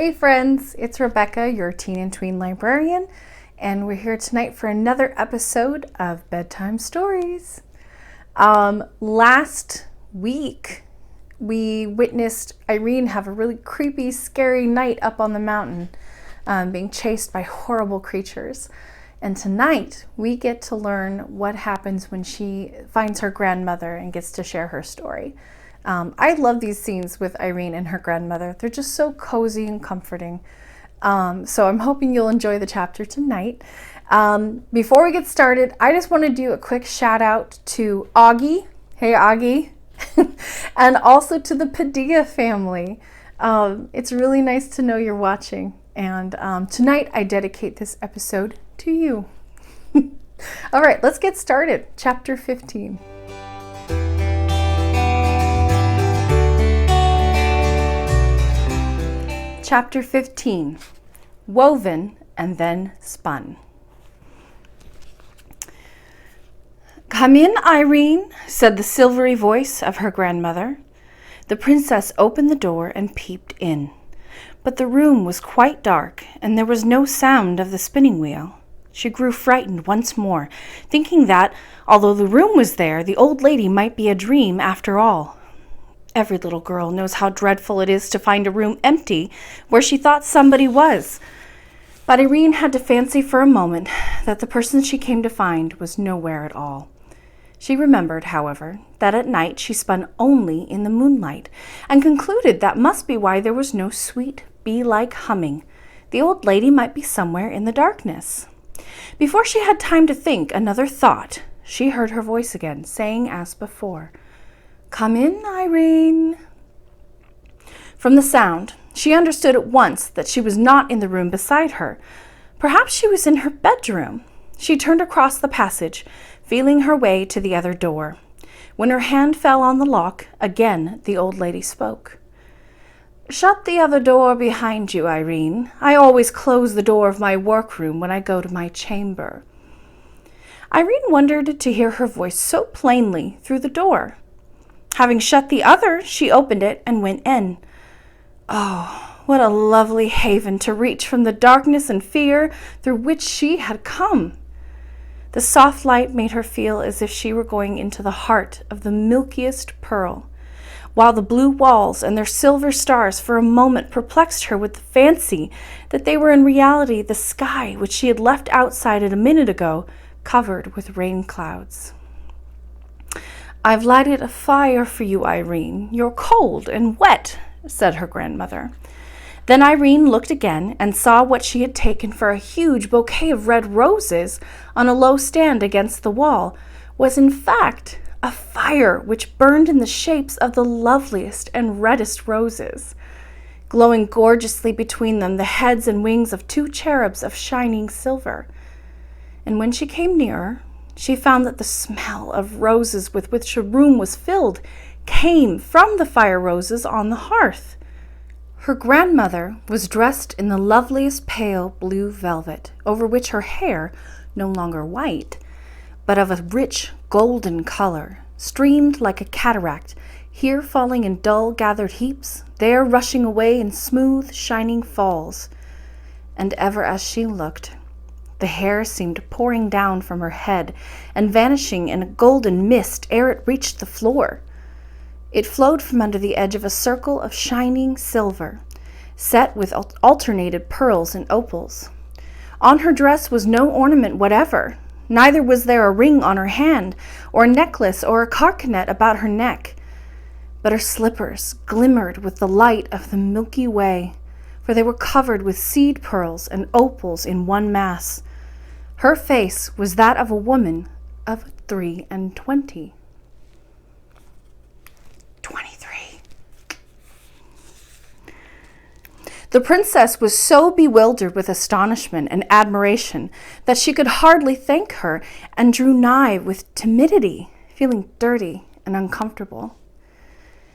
Hey friends, it's Rebecca, your teen and tween librarian, and we're here tonight for another episode of Bedtime Stories. Last week, we witnessed Irene have a really creepy, scary night up on the mountain, being chased by horrible creatures. And tonight, we get to learn what happens when she finds her grandmother and gets to share her story. I love these scenes with Irene and her grandmother. They're just so cozy and comforting. So I'm hoping you'll enjoy the chapter tonight. Before we get started, I just want to do a quick shout out to Augie. Hey, Augie. And also to the Padilla family. It's really nice to know you're watching. And tonight I dedicate this episode to you. All right, let's get started. Chapter 15. Chapter 15, Woven and Then Spun. "Come in, Irene," said the silvery voice of her grandmother. The princess opened the door and peeped in, but the room was quite dark and there was no sound of the spinning wheel. She grew frightened once more, thinking that, although the room was there, the old lady might be a dream after all. Every little girl knows how dreadful it is to find a room empty where she thought somebody was. But Irene had to fancy for a moment that the person she came to find was nowhere at all. She remembered, however, that at night she spun only in the moonlight, and concluded that must be why there was no sweet, bee-like humming. The old lady might be somewhere in the darkness. Before she had time to think another thought, she heard her voice again, saying as before, "Come in, Irene." From the sound, she understood at once that she was not in the room beside her. Perhaps she was in her bedroom. She turned across the passage, feeling her way to the other door. When her hand fell on the lock, again the old lady spoke. "Shut the other door behind you, Irene. I always close the door of my workroom when I go to my chamber." Irene wondered to hear her voice so plainly through the door. Having shut the other, she opened it and went in. Oh, what a lovely haven to reach from the darkness and fear through which she had come. The soft light made her feel as if she were going into the heart of the milkiest pearl, while the blue walls and their silver stars for a moment perplexed her with the fancy that they were in reality the sky which she had left outside it a minute ago, covered with rain clouds. "I've lighted a fire for you, Irene. You're cold and wet," said her grandmother. Then Irene looked again and saw what she had taken for a huge bouquet of red roses on a low stand against the wall was in fact a fire which burned in the shapes of the loveliest and reddest roses, glowing gorgeously between them the heads and wings of two cherubs of shining silver. And when she came nearer, she found that the smell of roses with which the room was filled came from the fire roses on the hearth. Her grandmother was dressed in the loveliest pale blue velvet, over which her hair, no longer white, but of a rich golden color, streamed like a cataract, here falling in dull gathered heaps, there rushing away in smooth, shining falls. And ever as she looked, the hair seemed pouring down from her head and vanishing in a golden mist ere it reached the floor. It flowed from under the edge of a circle of shining silver, set with alternated pearls and opals. On her dress was no ornament whatever, neither was there a ring on her hand, or a necklace or a carcanet about her neck. But her slippers glimmered with the light of the Milky Way, for they were covered with seed pearls and opals in one mass. Her face was that of a woman of 23. The princess was so bewildered with astonishment and admiration that she could hardly thank her and drew nigh with timidity, feeling dirty and uncomfortable.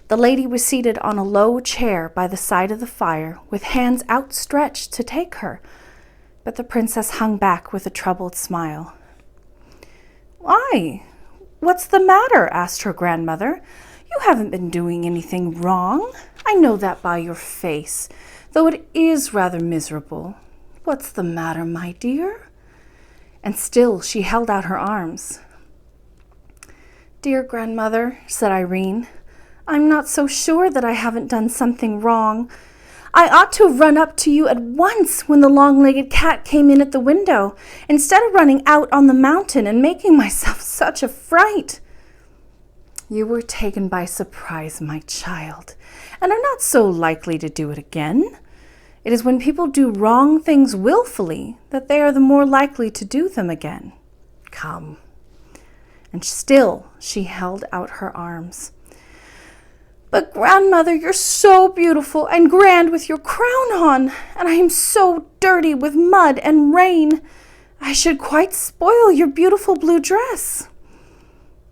The lady was seated on a low chair by the side of the fire with hands outstretched to take her, but the princess hung back with a troubled smile. "Why, what's the matter?" asked her grandmother. "You haven't been doing anything wrong. I know that by your face. though it is rather miserable. What's the matter, my dear?" And still she held out her arms. "Dear grandmother," said Irene, "I'm not so sure that I haven't done something wrong. I ought to have run up to you at once when the long-legged cat came in at the window, instead of running out on the mountain and making myself such a fright." "You were taken by surprise, my child, and are not so likely to do it again. It is when people do wrong things willfully that they are the more likely to do them again. Come." And still she held out her arms. "But grandmother, you're so beautiful and grand with your crown on, and I am so dirty with mud and rain. I should quite spoil your beautiful blue dress."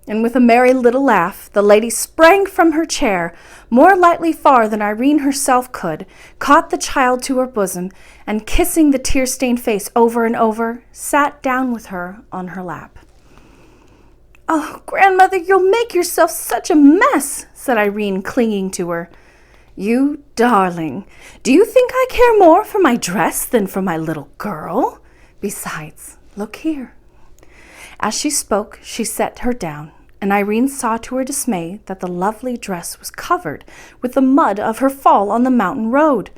And with a merry little laugh, the lady sprang from her chair, more lightly far than Irene herself could, caught the child to her bosom, and kissing the tear-stained face over and over, sat down with her on her lap. "Oh, grandmother, you'll make yourself such a mess," said Irene, clinging to her. "You darling, do you think I care more for my dress than for my little girl? Besides, look here." As she spoke, she set her down, and Irene saw to her dismay that the lovely dress was covered with the mud of her fall on the mountain road.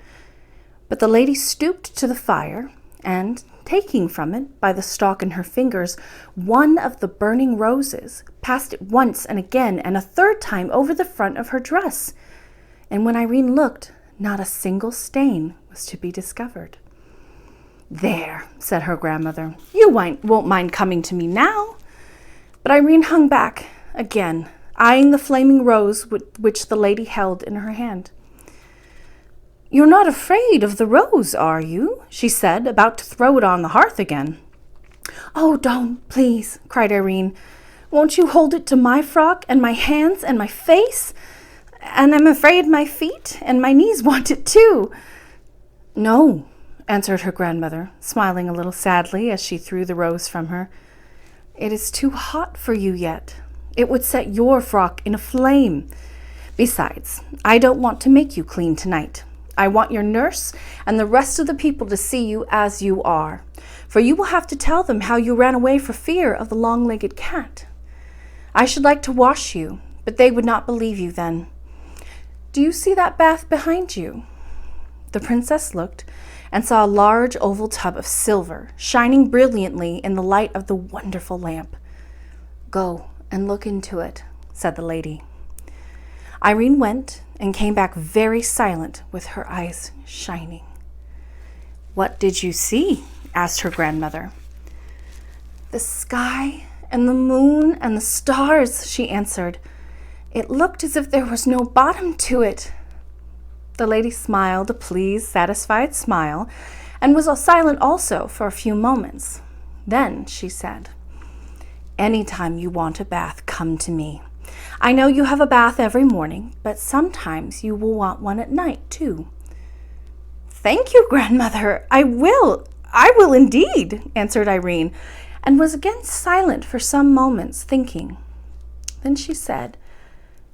But the lady stooped to the fire, and, taking from it, by the stalk in her fingers, one of the burning roses, passed it once and again and a third time over the front of her dress. And when Irene looked, not a single stain was to be discovered. "There," said her grandmother, "you won't mind coming to me now." But Irene hung back again, eyeing the flaming rose which the lady held in her hand. "You're not afraid of the rose, are you?" she said, about to throw it on the hearth again. "Oh, don't, please," cried Irene. "Won't you hold it to my frock and my hands and my face? And I'm afraid my feet and my knees want it too." "No," answered her grandmother, smiling a little sadly as she threw the rose from her. "It is too hot for you yet. It would set your frock in a flame. Besides, I don't want to make you clean tonight. I want your nurse and the rest of the people to see you as you are, for you will have to tell them how you ran away for fear of the long-legged cat. I should like to wash you, but they would not believe you then. Do you see that bath behind you?" The princess looked and saw a large oval tub of silver, shining brilliantly in the light of the wonderful lamp. "Go and look into it," said the lady. Irene went and came back very silent with her eyes shining. "What did you see?" asked her grandmother. "The sky and the moon and the stars," she answered. "It looked as if there was no bottom to it." The lady smiled a pleased, satisfied smile, and was silent also for a few moments. Then she said, "Any time you want a bath, come to me. I know you have a bath every morning, but sometimes you will want one at night too." "Thank you, grandmother. I will indeed," answered Irene, and was again silent for some moments, thinking. Then she said,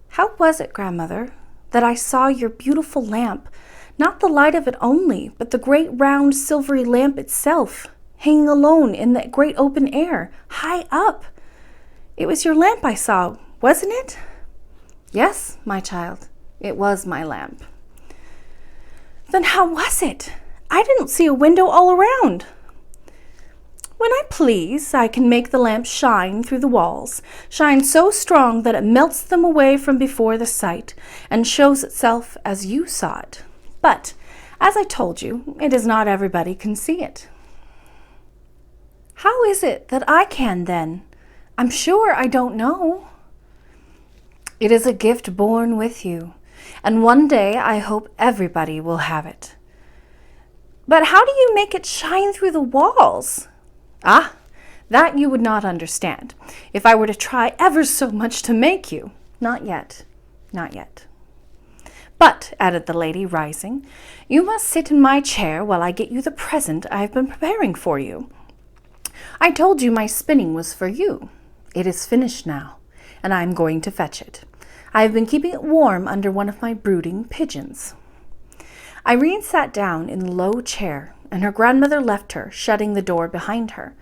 "How was it, grandmother, that I saw your beautiful lamp, not the light of it only, but the great round silvery lamp itself, hanging alone in the great open air, high up? It was your lamp I saw, wasn't it?" "Yes, my child, it was my lamp." "Then how was it? I didn't see a window all around." "When I please, I can make the lamp shine through the walls, shine so strong that it melts them away from before the sight, and shows itself as you saw it. But, as I told you, it is not everybody can see it." "How is it that I can, then? I'm sure I don't know." "It is a gift born with you, and one day I hope everybody will have it." "But how do you make it shine through the walls?" "Ah, that you would not understand, if I were to try ever so much to make you. Not yet, not yet. But," added the lady, rising, "you must sit in my chair while I get you the present I have been preparing for you. I told you my spinning was for you. It is finished now, and I am going to fetch it. I have been keeping it warm under one of my brooding pigeons." Irene sat down in the low chair, and her grandmother left her, shutting the door behind her.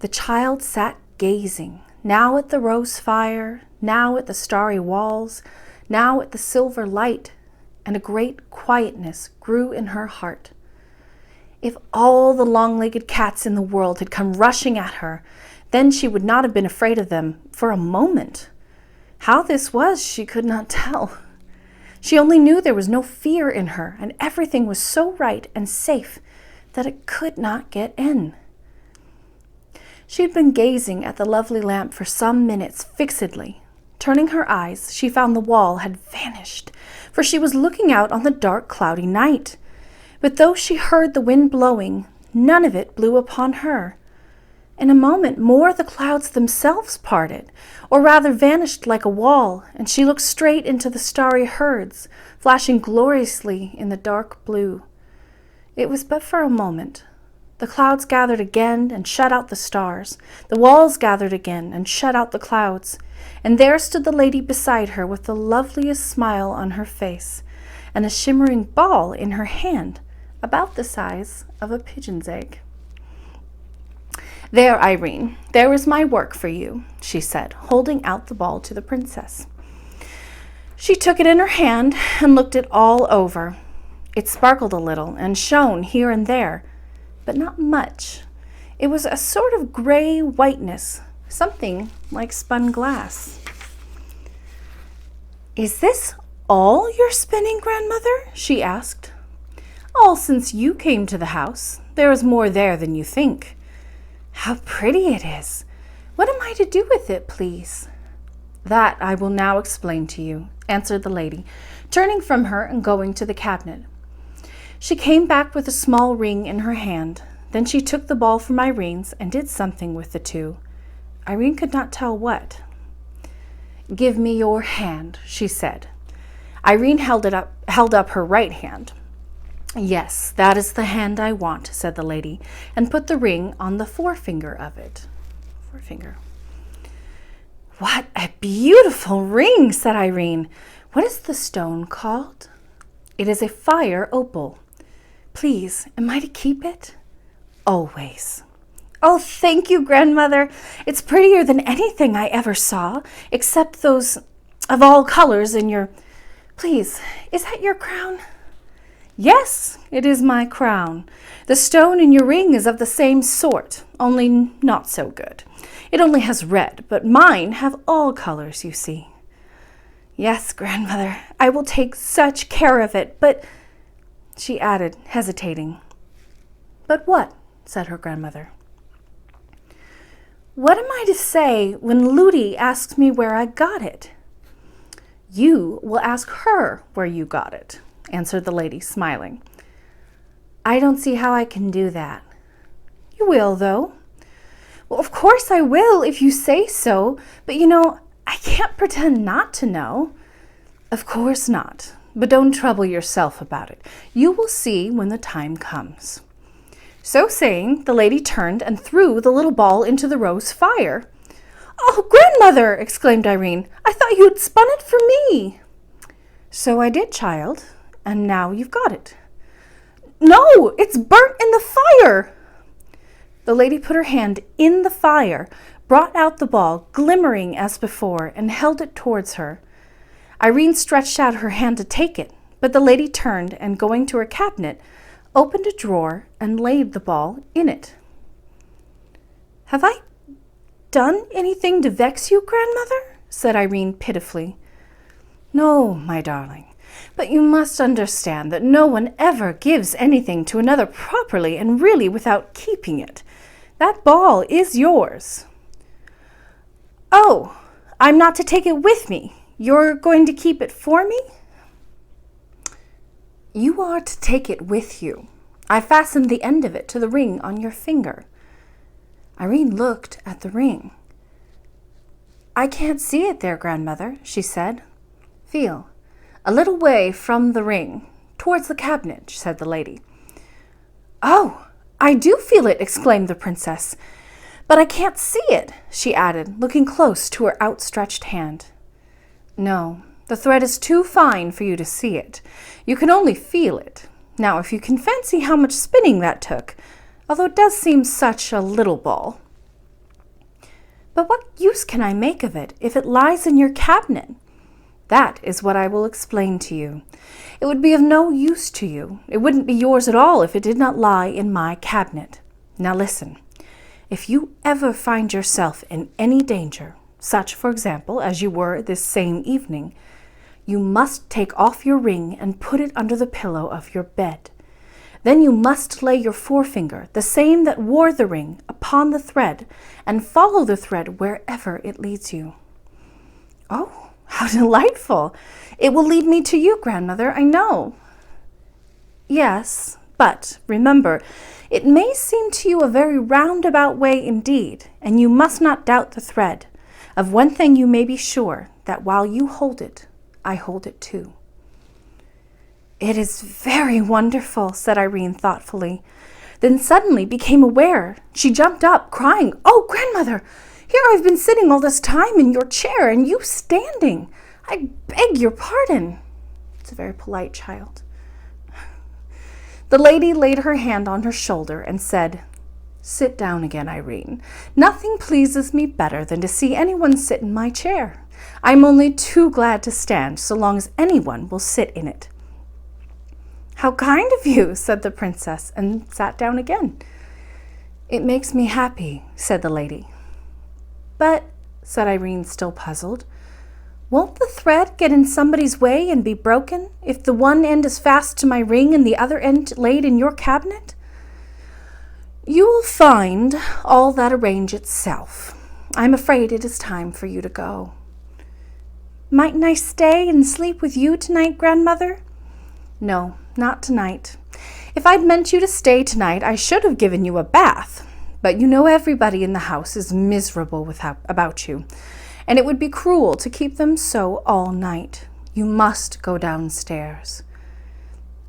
The child sat gazing, now at the rose fire, now at the starry walls, now at the silver light, and a great quietness grew in her heart. If all the long-legged cats in the world had come rushing at her, then she would not have been afraid of them for a moment. How this was, she could not tell. She only knew there was no fear in her, and everything was so right and safe that it could not get in. She had been gazing at the lovely lamp for some minutes fixedly. Turning her eyes, she found the wall had vanished, for she was looking out on the dark, cloudy night. But though she heard the wind blowing, none of it blew upon her. In a moment more the clouds themselves parted, or rather vanished like a wall, and she looked straight into the starry herds, flashing gloriously in the dark blue. It was but for a moment. The clouds gathered again and shut out the stars. The walls gathered again and shut out the clouds. And there stood the lady beside her with the loveliest smile on her face, and a shimmering ball in her hand, about the size of a pigeon's egg. "There, Irene, there is my work for you," she said, holding out the ball to the princess. She took it in her hand and looked it all over. It sparkled a little and shone here and there, but not much. It was a sort of gray whiteness, something like spun glass. "Is this all you're spinning, grandmother?" she asked. "All since you came to the house. There is more there than you think." "How pretty it is! What am I to do with it, please?" "That I will now explain to you," answered the lady, turning from her and going to the cabinet. She came back with a small ring in her hand. Then she took the ball from Irene's and did something with the two. Irene could not tell what. "Give me your hand," she said. Irene held up her right hand. "Yes, that is the hand I want," said the lady, and put the ring on the forefinger of it. Forefinger. "What a beautiful ring," said Irene. "What is the stone called?" "It is a fire opal." "Please, am I to keep it?" "Always." "Oh, thank you, grandmother. It's prettier than anything I ever saw, except those of all colors in your... Please, is that your crown?" "Yes, it is my crown. The stone in your ring is of the same sort, only not so good. It only has red, but mine have all colors, you see." "Yes, grandmother, I will take such care of it, but..." she added, hesitating. "But what?" said her grandmother. "What am I to say when Ludi asks me where I got it?" "You will ask her where you got it," answered the lady, smiling. "I don't see how I can do that." "You will, though." "Well, of course I will, if you say so, but you know, I can't pretend not to know." "Of course not, but don't trouble yourself about it. You will see when the time comes." So saying, the lady turned and threw the little ball into the rose fire. "Oh, grandmother!" exclaimed Irene. "I thought you had spun it for me." "So I did, child, and now you've got it." "No, it's burnt in the fire!" The lady put her hand in the fire, brought out the ball, glimmering as before, and held it towards her. Irene stretched out her hand to take it, but the lady turned and, going to her cabinet, opened a drawer and laid the ball in it. "Have I done anything to vex you, grandmother?" said Irene pitifully. "No, my darling, but you must understand that no one ever gives anything to another properly and really without keeping it. That ball is yours." "Oh, I'm not to take it with me. You're going to keep it for me?" "You are to take it with you. I fastened the end of it to the ring on your finger." Irene looked at the ring. "I can't see it there, grandmother," she said. "Feel, a little way from the ring, towards the cabinet," said the lady. "Oh, I do feel it!" exclaimed the princess. "But I can't see it," she added, looking close to her outstretched hand. "No, the thread is too fine for you to see it. You can only feel it. Now, if you can fancy how much spinning that took, although it does seem such a little ball. But what use can I make of it if it lies in your cabinet? That is what I will explain to you. It would be of no use to you. It wouldn't be yours at all if it did not lie in my cabinet. Now listen, if you ever find yourself in any danger, such, for example, as you were this same evening, you must take off your ring and put it under the pillow of your bed. Then you must lay your forefinger, the same that wore the ring, upon the thread, and follow the thread wherever it leads you. Oh, how delightful! It will lead me to you, grandmother, I know. Yes, but remember, it may seem to you a very roundabout way indeed, and you must not doubt the thread. Of one thing you may be sure, that while you hold it, I hold it too. It is very wonderful, said Irene thoughtfully, then suddenly became aware. She jumped up, crying, "Oh, grandmother, here I've been sitting all this time in your chair, and you standing. I beg your pardon." It's a very polite child. The lady laid her hand on her shoulder and said, "Sit down again, Irene. Nothing pleases me better than to see anyone sit in my chair. I'm only too glad to stand so long as anyone will sit in it." "How kind of you," said the princess, and sat down again. "It makes me happy," said the lady. "But," said Irene, still puzzled, "won't the thread get in somebody's way and be broken if the one end is fast to my ring and the other end laid in your cabinet?" "You will find all that arrange itself. I'm afraid it is time for you to go." "Mightn't I stay and sleep with you tonight, grandmother?" "No, not tonight. If I'd meant you to stay tonight, I should have given you a bath. But you know everybody in the house is miserable about you, and it would be cruel to keep them so all night. You must go downstairs."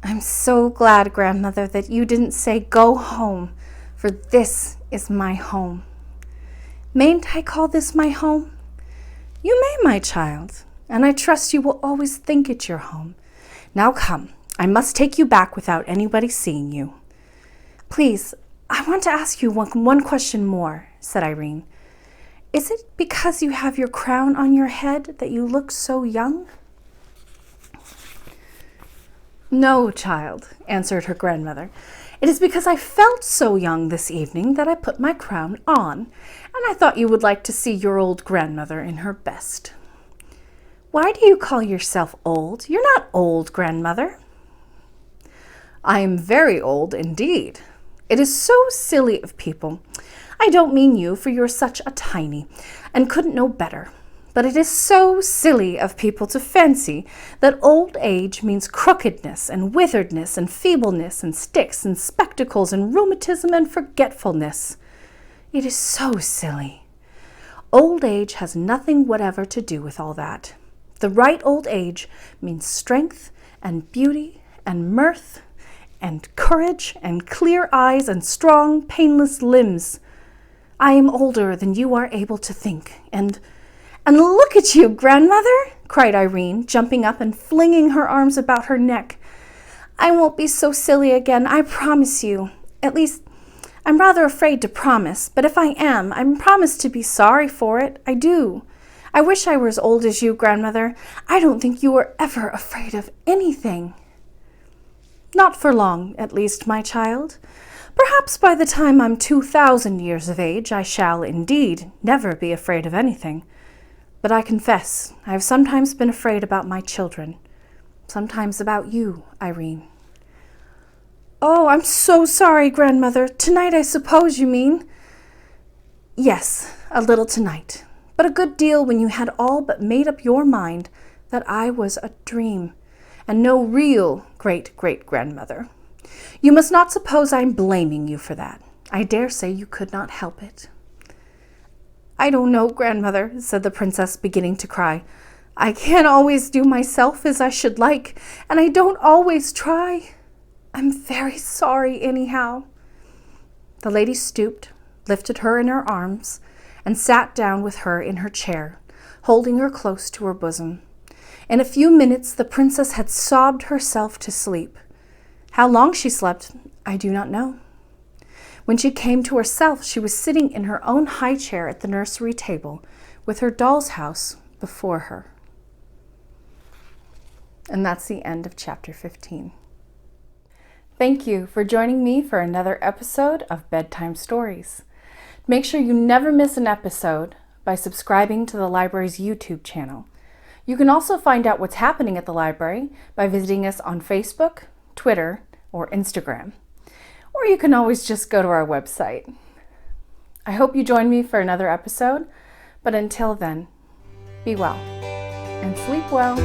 "I'm so glad, grandmother, that you didn't say go home, for this is my home." "Mayn't I call this my home?" "You may, my child, and I trust you will always think it your home. Now come, I must take you back without anybody seeing you." "Please, I want to ask you one question more," said Irene. "Is it because you have your crown on your head that you look so young?" "No, child," answered her grandmother. "It is because I felt so young this evening that I put my crown on, and I thought you would like to see your old grandmother in her best." "Why do you call yourself old? You're not old, grandmother." "I am very old indeed. It is so silly of people. I don't mean you, for you're such a tiny, and couldn't know better. But it is so silly of people to fancy that old age means crookedness and witheredness and feebleness and sticks and spectacles and rheumatism and forgetfulness. It is so silly. Old age has nothing whatever to do with all that. The right old age means strength and beauty and mirth and courage and clear eyes and strong, painless limbs. I am older than you are able to think, and look at you, grandmother!" cried Irene, jumping up and flinging her arms about her neck. "I won't be so silly again, I promise you. At least, I'm rather afraid to promise, but if I am, I promise to be sorry for it. I do. I wish I were as old as you, grandmother. I don't think you were ever afraid of anything." "Not for long, at least, my child. Perhaps by the time I'm 2,000 years of age, I shall, indeed, never be afraid of anything. But I confess, I have sometimes been afraid about my children. Sometimes about you, Irene." "Oh, I'm so sorry, grandmother. Tonight, I suppose you mean?" "Yes, a little tonight, but a good deal when you had all but made up your mind that I was a dream, and no real great-great-grandmother. You must not suppose I'm blaming you for that. I dare say you could not help it." "I don't know, grandmother," said the princess, beginning to cry. "I can't always do myself as I should like, and I don't always try. I'm very sorry anyhow." The lady stooped, lifted her in her arms, and sat down with her in her chair, holding her close to her bosom. In a few minutes the princess had sobbed herself to sleep. How long she slept, I do not know. When she came to herself, she was sitting in her own high chair at the nursery table with her doll's house before her. And that's the end of chapter 15. Thank you for joining me for another episode of Bedtime Stories. Make sure you never miss an episode by subscribing to the library's YouTube channel. You can also find out what's happening at the library by visiting us on Facebook, Twitter, or Instagram. Or you can always just go to our website. I hope you join me for another episode, but until then, be well and sleep well.